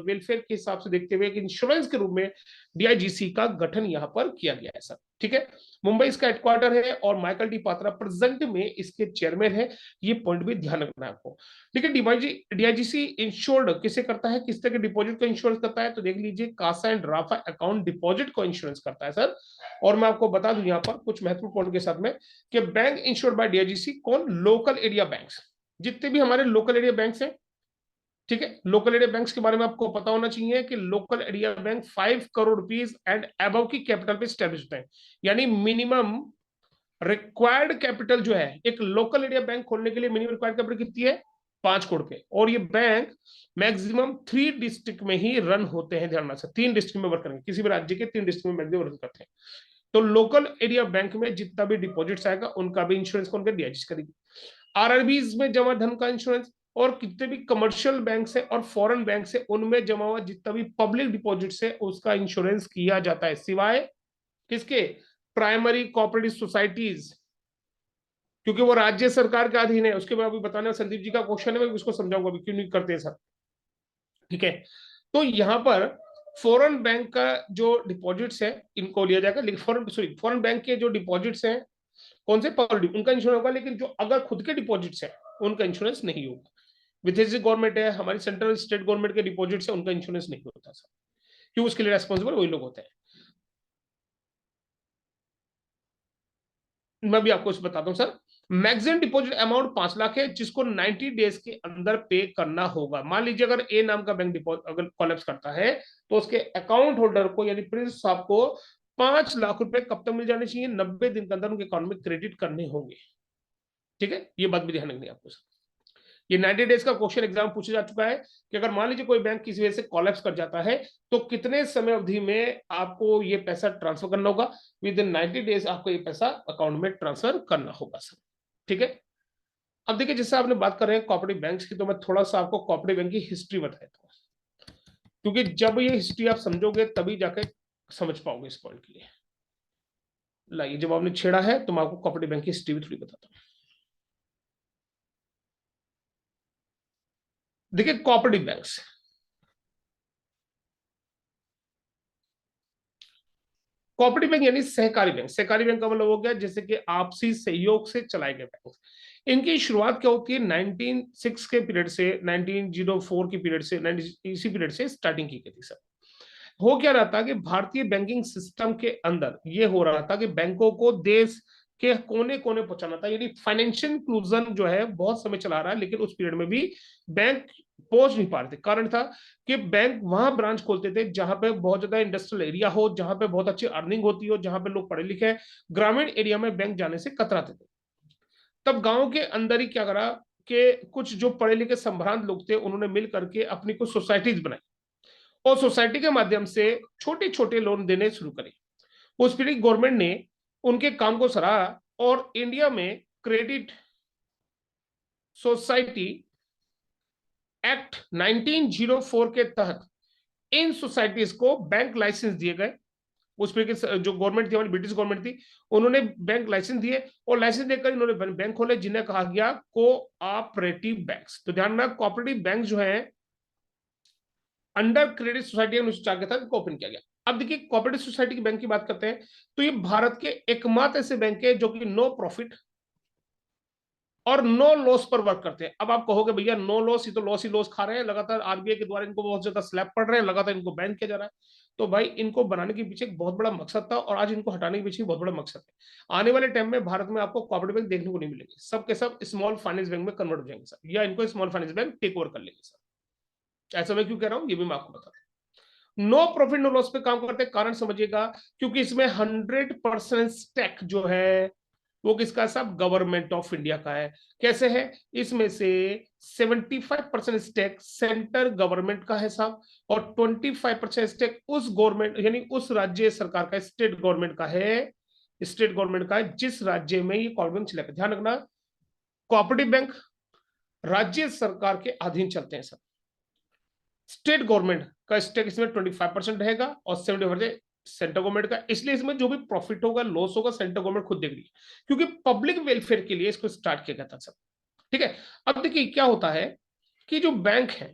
वेलफेयर के हिसाब से देखते हुए इंश्योरेंस के रूप में डीआईजीसी का गठन यहाँ पर किया गया है सर, ठीक है। मुंबई इसका हेडक्वार्टर है और माइकल डी पात्रा प्रेजेंट में इसके चेयरमैन है। ये पॉइंट भी ध्यान रखना है आपको, ठीक है। डीआईजीसी इंश्योर्ड किसे करता है, किस तरह के डिपॉजिट को इंश्योरेंस करता है, तो देख लीजिए CASA and RAFA account deposit को इंश्योरेंस करता है सर। और मैं आपको बता दूं यहाँ पर कुछ महत्वपूर्ण पॉइंट के साथ में कि बैंक इंश्योर्ड बाय डीआईजीसी कौन, लोकल एरिया बैंक्स, जितने भी हमारे लोकल एरिया बैंक्स हैं, ठीक है। लोकल एरिया बैंक्स के बारे में आपको पता होना चाहिए कि local area bank 5 crore rupees and above की कैपिटल पे स्टैब्लिश होते हैं। यानी मिनिमम रिक्वायर्ड कैपिटल जो है एक लोकल एरिया बैंक खोलने के लिए, मिनिमम रिक्वायर्ड कैपिटल कितनी है, 5 करोड़ पे। और ये बैंक मैक्सिमम 3 डिस्ट्रिक्ट में ही रन होते हैं, ध्यान रखना सर, 3 डिस्ट्रिक्ट में वर्क करेंगे, किसी भी राज्य के 3 डिस्ट्रिक्ट में मैक्सिमम वर्क करते हैं। तो लोकल एरिया बैंक में जितना भी डिपॉजिट्स आएगा उनका भी इंश्योरेंस कौन कर डीआईजीसी करेगी। आरआरबीज में जमा धन का इंश्योरेंस, और कितने भी कमर्शियल बैंक है और फॉरेन बैंक है उनमें जमा हुआ जितना भी पब्लिक डिपॉजिट्स है उसका इंश्योरेंस किया जाता है, सिवाय किसके, प्राइमरी कोऑपरेटिव सोसाइटीज, क्योंकि वो राज्य सरकार के अधीन है। उसके बाद अभी बताने संदीप जी का क्वेश्चन है, मैं उसको समझाऊंगा अभी क्यों नहीं करते सर, ठीक है। तो यहाँ पर फॉरेन बैंक का जो डिपॉजिट्स है इनको लिया जाएगा, लेकिन फॉरेन बैंक के जो डिपॉजिट्स हैं कौन से, पब्लिक, उनका इंश्योरेंस होगा, लेकिन जो अगर खुद के डिपॉजिट्स है उनका इंश्योरेंस नहीं होगा। विदेशी गवर्नमेंट है, हमारी सेंट्रल स्टेट गवर्नमेंट के डिपॉजिट्स है, उनका इंश्योरेंस नहीं होता सर, क्यों, उसके लिए रेस्पॉन्सिबल वही लोग होते हैं। मैं भी आपको बताता हूं sir. Maximum deposit amount 5 lakh है, जिसको 90 डेज के अंदर पे करना होगा। मान लीजिए अगर ए नाम का बैंक डिपॉजिट अगर कॉलेप्स करता है तो उसके अकाउंट होल्डर को यानी प्रिंस साहब को 5 लाख रुपए कब तक मिल जाने चाहिए, 90 दिन के अंदर उनके अकाउंट में क्रेडिट करने होंगे, ठीक है। ये बात भी ध्यान रखनी है आपको सर। ये 90 डेज का क्वेश्चन एग्जाम पूछा जा चुका है कि अगर मान लीजिए कोई बैंक किसी वजह से कॉलेप्स कर जाता है तो कितने समय अवधि में आपको ये पैसा ट्रांसफर करना होगा, विद इन 90 डेज आपको ये पैसा अकाउंट में ट्रांसफर करना होगा सर, ठीक है। अब देखिए जैसे आपने बात कर रहे हैं कोऑपरेटिव बैंक्स की, तो मैं थोड़ा सा आपको कोऑपरेटिव बैंक की हिस्ट्री बता देता हूँ, क्योंकि जब ये हिस्ट्री आप समझोगे तभी जाके समझ पाओगे इस पॉइंट के लिए। लाइए, जब आपने छेड़ा है तो मैं आपको कोऑपरेटिव बैंक की हिस्ट्री भी थोड़ी बताता हूँ। देखिए कोऑपरेटिव बैंक्स, कोऑपरेटिव बैंक यानी सहकारी बैंक। सहकारी बैंक का मतलब हो गया जैसे कि आपसी सहयोग से चलाए गए बैंक। इनकी शुरुआत क्या होती है, 1906 के पीरियड से, 1904 की पीरियड से, 90 इसी पीरियड से स्टार्टिंग की गई थी सर। हो क्या रहा था कि भारतीय बैंकिंग सिस्टम के अंदर ये हो रहा था कि बैंकों को देश के कोने कोने पहुंचाना था, यानी फाइनेंशियल इंक्लूजन जो है बहुत समय चला रहा है, लेकिन उस पीरियड में भी बैंक पहुंच नहीं पा रहे थे। कारण था कि बैंक वहां ब्रांच खोलते थे जहां पे बहुत ज्यादा इंडस्ट्रियल एरिया हो, जहां पे बहुत अच्छी अर्निंग होती हो, जहां पे लोग पढ़े लिखे हैं। ग्रामीण एरिया में बैंक जाने से कतराते थे। तब गांव के अंदर ही क्या करा कि कुछ जो पढ़े लिखे संभ्रांत लोग थे उन्होंने मिल करके अपनी कुछ सोसाइटीज बनाई, और सोसाइटी के माध्यम से छोटे छोटे लोन देने शुरू करे। उस पीरियड गवर्नमेंट ने उनके काम को सराहा, और इंडिया में क्रेडिट सोसाइटी एक्ट 1904 के तहत इन सोसाइटीज को बैंक लाइसेंस दिए गए। उस पर जो गवर्नमेंट थी, हमारी ब्रिटिश गवर्नमेंट थी, उन्होंने बैंक लाइसेंस दिए, और लाइसेंस देकर इन्होंने बैंक खोले जिन्हें कहा गया कोऑपरेटिव बैंक्स। तो ध्यान रखना, कोऑपरेटिव बैंक जो है अंडर क्रेडिट सोसाइटी 1904 के तहत ओपन किया गया। अब देखिए कोऑपरेटिव सोसाइटी की बैंक की बात करते हैं, तो ये भारत के एकमात्र ऐसे बैंक है जो कि नो प्रॉफिट और नो लॉस पर वर्क करते हैं। अब आप कहोगे भैया नो लॉस, ये तो लॉस ही लॉस खा रहे हैं, लगातार आरबीआई के द्वारा इनको बहुत ज्यादा स्लैब पड़ रहे हैं, लगातार इनको बैन किया जा रहा है। तो भाई इनको बनाने के पीछे एक बहुत बड़ा मकसद था, और आज इनको हटाने के पीछे बहुत बड़ा मकसद है। आने वाले टाइम में भारत में आपको कोऑपरेटिव बैंक देखने को नहीं मिलेंगे, सब के सब स्मॉल फाइनेंस बैंक में कन्वर्ट हो जाएंगे सर, या इनको small finance bank take over कर लेंगे सर। ऐसा मैं क्यों कह रहा हूँ ये भी मैं आपको बता दूं। नो प्रॉफिट नो लॉस पे काम करते हैं, कारण समझिएगा, क्योंकि इसमें 100% स्टेक जो है वो किसका, सब गवर्नमेंट ऑफ इंडिया का है। कैसे है, इसमें से 75% स्टेक सेंट्रल गवर्नमेंट का है साहब, और 25% स्टेक उस गवर्नमेंट यानी उस राज्य सरकार का, स्टेट गवर्नमेंट का है, स्टेट गवर्नमेंट का है जिस राज्य में ये कॉर्पोरेट बैंक चलेगा। ध्यान रखना, कोऑपरेटिव बैंक राज्य सरकार के अधीन चलते हैं सर। स्टेट गवर्नमेंट का स्टेक इसमें 25% रहेगा, और 70% सेंट्रल गवर्नमेंट का। इसलिए इसमें जो भी प्रॉफिट होगा लॉस होगा सेंट्रल गवर्नमेंट खुद देख रही है, क्योंकि पब्लिक वेलफेयर के लिए इसको स्टार्ट किया गया था सर। ठीक है। अब देखिए क्या होता है कि जो बैंक है,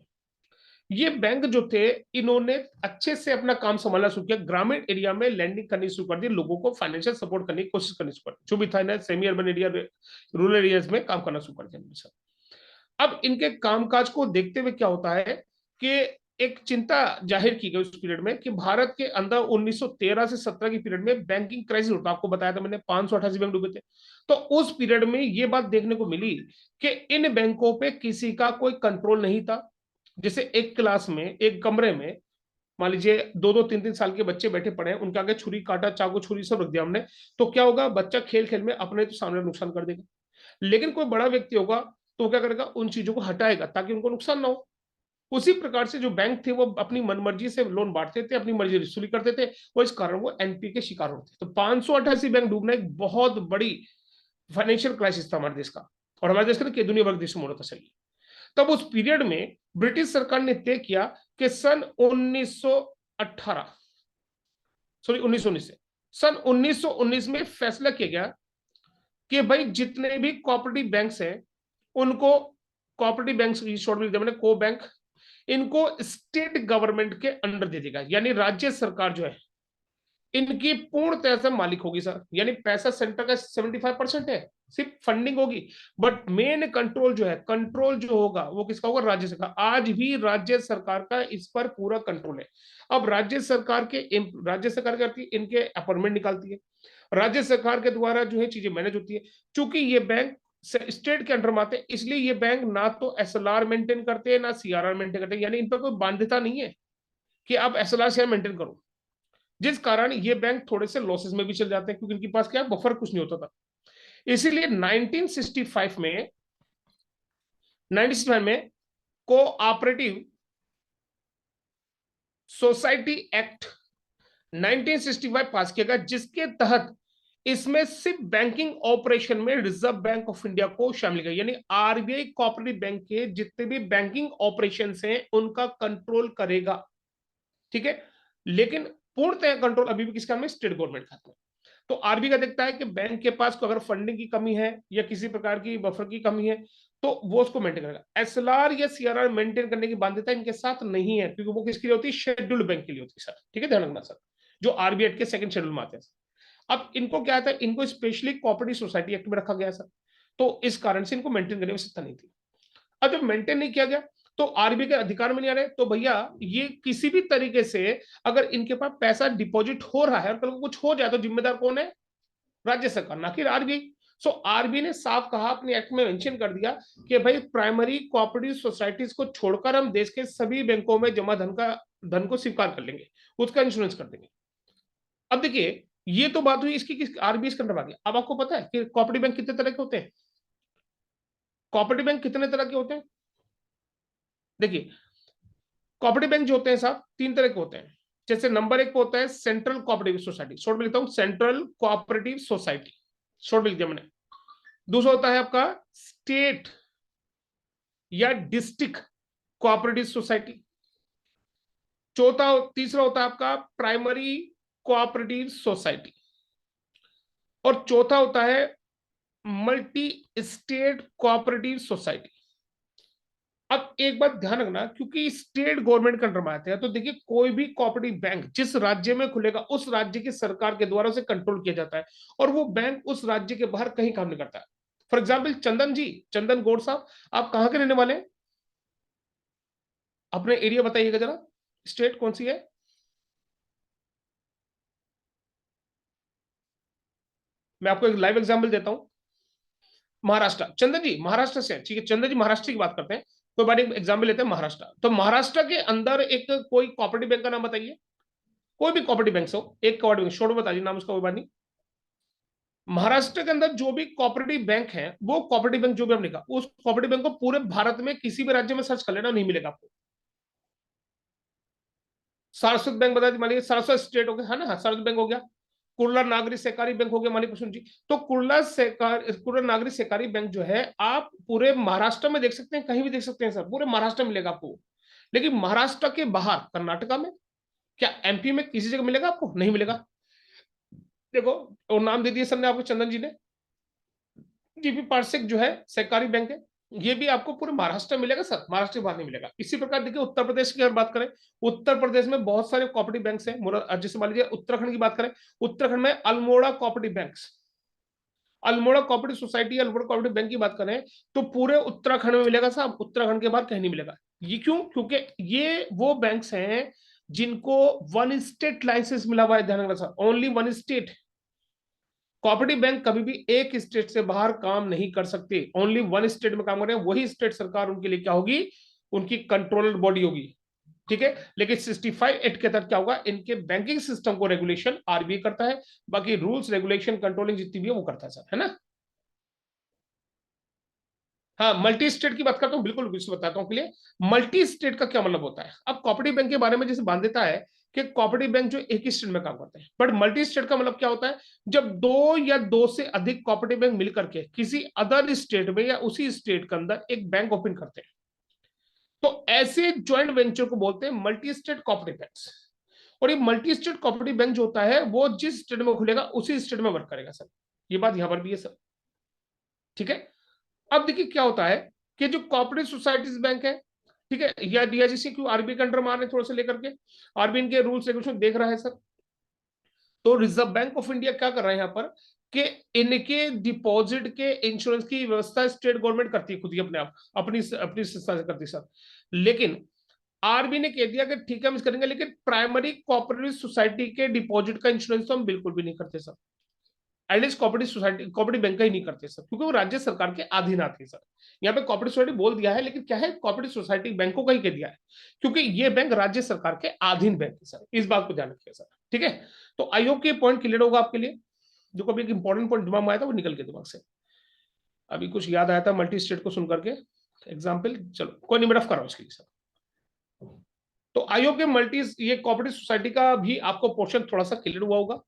ये बैंक जो थे, इन्होंने अच्छे से अपना काम संभालना शुरू किया, ग्रामीण एरिया में लैंडिंग करनी शुरू कर दी, लोगों को फाइनेंशियल सपोर्ट करने की कोशिश करनी शुरू कर दी, जो भी था ना semi urban area, rural areas में काम करना शुरू कर दिया। अब इनके कामकाज को देखते हुए क्या होता है कि एक चिंता जाहिर की गई उस पीरियड में कि भारत के अंदर 1913 से 17 की पीरियड में बैंकिंग क्राइसिस होता, आपको बताया था मैंने 588 बैंक डूबे थे। तो उस पीरियड में ये बात देखने को मिली कि इन बैंकों पे किसी का कोई कंट्रोल नहीं था। जैसे एक क्लास में, एक कमरे में मान लीजिए 2-2 3-3 साल के बच्चे बैठे पड़े हैं, उनके आगे छुरी काटा चाकू छुरी सब रख दिया हमने, तो क्या होगा, बच्चा खेल खेल में अपने तो सामने नुकसान कर देगा। लेकिन कोई बड़ा व्यक्ति होगा तो क्या करेगा, उन चीजों को हटाएगा ताकि उनको नुकसान ना हो। उसी प्रकार से जो बैंक थे वो अपनी मनमर्जी से लोन बांटते थे, अपनी मर्जी वसूली करते थे, और इस कारण वो एनपी के शिकार होते थे। तो 588 बैंक डूबना एक बहुत बड़ी फाइनेंशियल क्राइसिस था हमारे देश का, और हमारे देश का कि दुनिया भर के देशों में होता चलिए। तब उस पीरियड में ब्रिटिश सरकार ने तय किया कि सन 1918 सॉरी 1919 से सन 1919 में फैसला किया गया कि भाई जितने भी कोऑपरेटिव बैंक्स हैं उनको, कोऑपरेटिव बैंक शॉर्ट में मैंने को बैंक, इनको स्टेट गवर्नमेंट के अंडर दे देगा, यानी राज्य सरकार जो है इनकी पूर्ण तरह से मालिक होगी सर। यानी पैसा सेंटर का 75% है, सिर्फ फंडिंग होगी, बट मेन कंट्रोल जो है, कंट्रोल जो होगा वो किसका होगा, राज्य सरकार। आज भी राज्य सरकार का इस पर पूरा कंट्रोल है। अब राज्य सरकार करती है, इनके अपॉइंटमेंट निकालती है, राज्य सरकार के द्वारा जो है चीजें मैनेज होती है। चूंकि ये बैंक स्टेट के अंडर में आते हैं, इसलिए ये बैंक ना तो एसएलआर मेंटेन करते हैं ना सीआरआर मेंटेन करते हैं, यानी इन पर कोई बाध्यता नहीं है कि आप एसएलआर शेयर मेंटेन करो, जिस कारण ये बैंक थोड़े से लॉसेस में भी चल जाते हैं, क्योंकि इनके पास क्या बफर कुछ नहीं होता था। इसीलिए 1965 में कोऑपरेटिव सोसाइटी एक्ट 1965 पास किया गया, जिसके तहत इसमें सिर्फ बैंकिंग ऑपरेशन में रिजर्व बैंक ऑफ इंडिया को शामिल किया, यानी आरबीआई कोऑपरेटिव बैंक के जितने भी बैंकिंग ऑपरेशन हैं उनका कंट्रोल करेगा। ठीक है। लेकिन पूर्णतः कंट्रोल अभी भी किसका में, स्टेट गवर्नमेंट का है। तो आरबी का देखता है कि बैंक के पास को अगर फंडिंग की कमी है या किसी प्रकार की बफर की कमी है तो वो उसको मेंटेन करेगा। एसएलआर या सीआरआर मेंटेन करने की बाध्यता इनके साथ नहीं है, क्योंकि वो किसके लिए होती है, शेड्यूल्ड बैंक के लिए होती है सर। ठीक है, ध्यान रखना सर, जो आरबीआई के सेकंड शेड्यूल में आते हैं। अब इनको क्या आता है, इनको स्पेशली कोऑपरेटिव सोसाइटी एक्ट में रखा गया सर, तो इस कारण से इनको मेंटेन करने में आवश्यकता नहीं थी। अब जब मेंटेन नहीं किया गया तो आरबीआई के अधिकार में नहीं आ रहे, तो भैया ये किसी भी तरीके से अगर इनके पास पैसा डिपॉजिट हो रहा है और कल को कुछ हो जाए तो जिम्मेदार कौन है, राज्य सरकार, ना कि आरबीआई। सो आरबीआई ने साफ कहा, अपने एक्ट में मेंशन कर दिया कि भाई प्राइमरी कोऑपरेटिव सोसाइटीज को छोड़कर हम देश के सभी बैंकों में जमा धन को स्वीकार कर लेंगे, उसका इंश्योरेंस कर देंगे। अब देखिए ये तो बात हुई इसकी आरबीआई के अंदर आ गया। अब आपको पता है कि कोऑपरेटिव बैंक कितने तरह के होते हैं, कोऑपरेटिव बैंक कितने तरह के होते हैं। देखिए कोऑपरेटिव बैंक जो होते हैं साहब तीन तरह के होते हैं। जैसे नंबर एक होता है सेंट्रल कोऑपरेटिव सोसाइटी, शॉर्ट में लिखता हूं सेंट्रल कोऑपरेटिव सोसाइटी, शॉर्ट में लिख दिया मैंने। दूसरा होता है आपका स्टेट या डिस्ट्रिक्ट कोऑपरेटिव सोसाइटी। तीसरा होता है आपका प्राइमरी कोऑपरेटिव सोसाइटी। और चौथा होता है मल्टी स्टेट कोऑपरेटिव सोसाइटी। अब एक बात ध्यान रखना, क्योंकि स्टेट गवर्नमेंट के अंडर में आते हैं, तो देखिए कोई भी कोऑपरेटिव बैंक जिस राज्य में खुलेगा उस राज्य की सरकार के द्वारा उसे कंट्रोल किया जाता है, और वो बैंक उस राज्य के बाहर कहीं काम नहीं करता है। फॉर एग्जाम्पल चंदन जी, चंदन गौड़ साहब, आप कहां के रहने वाले हैं, अपने एरिया बताइएगा जरा, स्टेट कौन सी है। मैं आपको एक लाइव एग्जाम्पल देता हूं, महाराष्ट्र। चंदन जी महाराष्ट्र से, ठीक है चंदन जी महाराष्ट्र की बात करते हैं, कोई बात नहीं, एग्जाम्पल लेते हैं महाराष्ट्र। तो महाराष्ट्र के अंदर एक कोई कोऑपरेटिव बैंक का नाम बताइए, कोई भी कोऑपरेटिव बैंक हो, एक कोऑपरेटिव बैंक छोड़ बताइए नाम उसका, कोई बात नहीं। महाराष्ट्र के अंदर जो भी कोऑपरेटिव बैंक है, वो कोऑपरेटिव बैंक जो भी हमने कहा, उस कोऑपरेटिव बैंक को पूरे भारत में किसी भी राज्य में सर्च कर लेना, नहीं मिलेगा आपको। सारस्वत बैंक बता दी, मानिए सारस्वत स्टेट हो गया है ना, हाँ सारस्वत बैंक हो गया। कुर्ला नागरिक सहकारी बैंक हो गया, मानिए प्रसून जी। तो कुर्ला नागरिक सहकारी बैंक जो है आप पूरे महाराष्ट्र में देख सकते हैं, कहीं भी देख सकते हैं सर, पूरे महाराष्ट्र में मिलेगा आपको। लेकिन महाराष्ट्र के बाहर कर्नाटका में, क्या एमपी में किसी जगह मिलेगा आपको, नहीं मिलेगा। देखो और नाम दे दिए सर ने आपको, चंदन जी ने, जीपी पार्सेक जो है सहकारी बैंक है, ये भी आपको पूरे महाराष्ट्र में मिलेगा सर, महाराष्ट्र के बाहर नहीं मिलेगा। इसी प्रकार देखिए उत्तर प्रदेश की अगर बात करें, उत्तर प्रदेश में बहुत सारे कोऑपरेटिव बैंक्स हैं। जैसे मान लीजिए उत्तराखंड की बात करें, उत्तराखंड में Almora cooperative banks, Almora cooperative society, Almora cooperative bank की बात करें तो पूरे उत्तराखंड में मिलेगा साहब, उत्तराखंड के बाहर कहीं नहीं मिलेगा। ये क्यों, क्योंकि ये वो बैंक्स हैं जिनको वन स्टेट लाइसेंस मिला हुआ है, ध्यान रखना sir, only one state. Cooperative bank कभी भी एक स्टेट से बाहर काम नहीं कर सकते, ओनली वन स्टेट में काम कर रहे हैं, वही स्टेट सरकार उनके लिए क्या होगी, उनकी कंट्रोलर बॉडी होगी। ठीक है, लेकिन 65 एक्ट के तहत क्या होगा, इनके बैंकिंग सिस्टम को रेगुलेशन आरबीआई करता है, बाकी रूल्स रेगुलेशन कंट्रोलिंग जितनी भी है वो करता है सर, है ना। हाँ मल्टी स्टेट की बात करता हूँ, बिल्कुल बिल्कुल बताता हूँ के लिए, मल्टी स्टेट का क्या मतलब होता है। अब कोऑपरेटिव बैंक के बारे में जैसे बांध है कि कोऑपरेटिव बैंक जो एक ही स्टेट में काम करते हैं, बट मल्टी स्टेट का मतलब क्या होता है, जब दो या दो से अधिक कोऑपरेटिव बैंक मिलकर के किसी अदर स्टेट में या उसी स्टेट के अंदर एक बैंक ओपन करते हैं, तो ऐसे ज्वाइंट वेंचर को बोलते हैं मल्टी स्टेट कोऑपरेटिव बैंक्स। और ये मल्टी स्टेट कोऑपरेटिव बैंक जो होता है वो जिस स्टेट में खुलेगा उसी स्टेट में वर्क करेगा सर, ये बात यहां पर भी है सर। ठीक है, अब देखिए क्या होता है कि जो कोऑपरेटिव सोसाइटीज बैंक है, ठीक है, या डीआईजीसी क्यों आरबीआई के अंडर में आ रहे थोड़ा सा लेकर के, आरबीआई के रूल्स रेगुलेशन देख रहा है सर। तो रिजर्व बैंक ऑफ इंडिया क्या कर रहा है यहाँ पर कि इनके डिपॉजिट के इंश्योरेंस की व्यवस्था स्टेट गवर्नमेंट करती है खुद ही अपने आप, अपनी अपनी संस्था से करती है सर। लेकिन आरबीआई ने कह दिया कि ठीक है हम इस करेंगे, लेकिन प्राइमरी कोऑपरेटिव सोसाइटी के डिपॉजिट का इंश्योरेंस तो हम बिल्कुल भी नहीं करते sir, at least cooperative society cooperative bank का ही नहीं करते सर, क्योंकि वो राज्य सरकार के अधीन आती है सर। यहाँ पे कोऑपरेटिव सोसाइटी बोल दिया है, लेकिन क्या है कोऑपरेटिव सोसाइटी बैंकों का ही कह दिया है, क्योंकि ये बैंक राज्य सरकार के अधीन बैंक है सर, इस बात को ध्यान रखिए सर। ठीक है, तो आई होप के पॉइंट क्लियर होगा आपके लिए, जो कभी एक इंपॉर्टेंट पॉइंट दिमाग में आया था वो निकल के दिमाग से, अभी कुछ याद आया था मल्टी स्टेट को सुन करके एग्जाम्पल, चलो कोई नहीं मैं रफ कर रहा हूँ उसके लिए सर। तो आई होप के मल्टी ये कोऑपरेटिव सोसाइटी का भी आपको पोर्शन थोड़ा सा क्लियर हुआ होगा।